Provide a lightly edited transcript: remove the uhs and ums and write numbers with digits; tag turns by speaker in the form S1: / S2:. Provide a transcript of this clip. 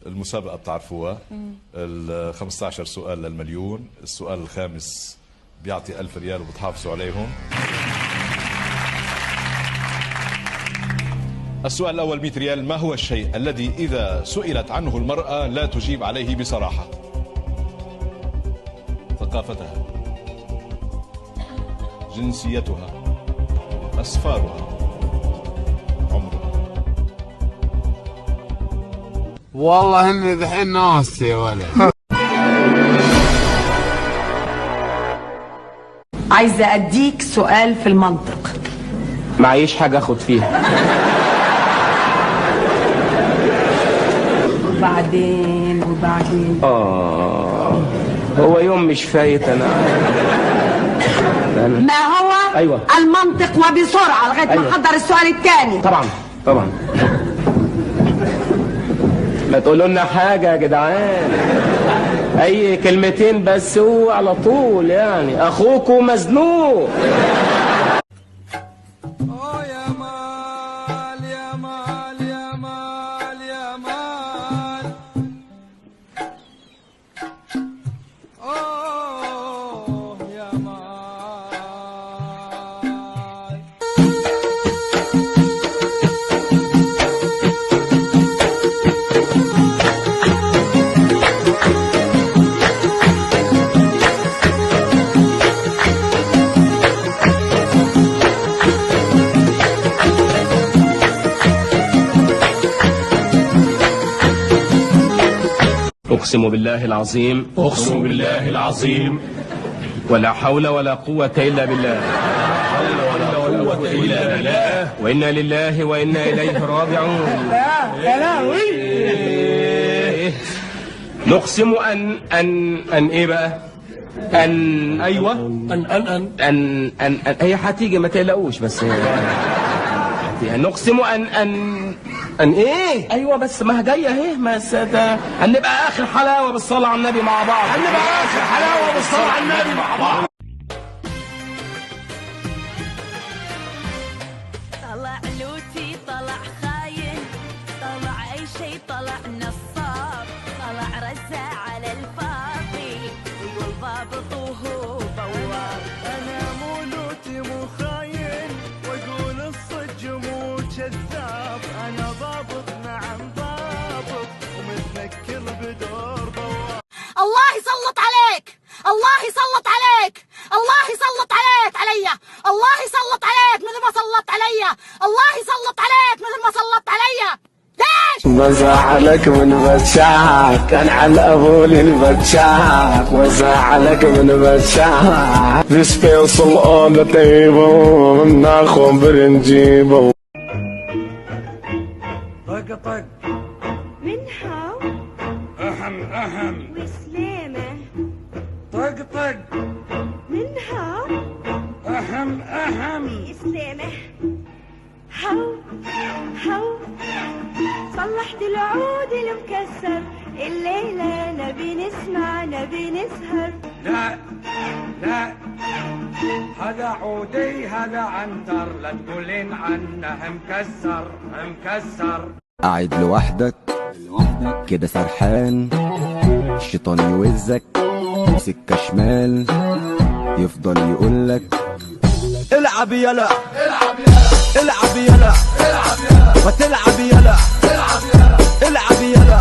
S1: المسابقة بتعرفوها. ال 15 سؤال للمليون، السؤال الخامس بيعطي 1000 ريال وبتحافظوا عليهم. السؤال الأول 100 ريال. ما هو الشيء الذي إذا سئلت عنه المرأة لا تجيب عليه بصراحة؟ ثقافتها، جنسيتها، أسفارها، عمرها.
S2: والله اني دحين ناسي يا ولد.
S3: عايزة اديك سؤال في المنطق.
S4: معيش حاجة اخد فيها.
S3: وبعدين
S4: هو يوم مش فايت انا.
S3: ما هو
S4: أيوة.
S3: المنطق وبسرعة لغاية
S4: أيوة.
S3: ما احضر السؤال الثاني.
S4: طبعا ما تقولوا لنا حاجة يا جدعان، اي كلمتين بس هو على طول، يعني اخوكم مزنوق.
S5: يا مال يا مال يا مال يا مال، يا مال.
S4: اقسم بالله العظيم،
S6: أقسم بالله العظيم،
S4: ولا حول ولا قوة إلا بالله،
S6: قوة إلا بالله،
S4: وإنا لله وإنا إليه راجعون. نقسم أن إيه بقى؟ أيوة أن هي هتيجي ما تقلقوش، بس نقسم أن إيه؟ أيوة بس ما هي جاية أهي، هنبقى آخر حلاوة بالصلاة على النبي مع بعض.
S6: هنبقى آخر حلاوة بالصلاة على النبي مع بعض.
S7: طلع لوتي، طلع خاين، طلع أي شي، طلع نصاب، طلع رزع على الفاضي، يقول ضابطه بواب.
S5: أنا مو لوتي مو خاين، وأقول الصج مو كذاب. أنا ضابط، نعم ضابط، ومتنكر بدور بواب.
S3: الله يسلط عليك، الله يسلط عليك، الله يسلط عليك عليا، الله يسلط عليك مثل ما سلط عليا، الله يسلط عليك مثل ما سلط عليا. ليش؟
S2: بزعلك من بتشاك، كان على ابو البتشاك، بزعلك من بتشاك. This feels so on the table، ناخذ بنجيبه.
S5: طق
S7: منها
S6: أهم
S7: وسلامة،
S5: طق
S7: منها
S6: أهم
S7: سلامة. هو صلحت العود المكسر، الليلة نبي نسمع نبي نسهر.
S5: لا هذا عودي هذا عنتر، لا تقولين عنه مكسر.
S8: قاعد لوحدك كده سرحان، الشيطان يوزك سكة شمال، يفضل يقولك العب يلا العب يلا العب يلا العب يلا، وتلعب يلا العب يلا العب يلا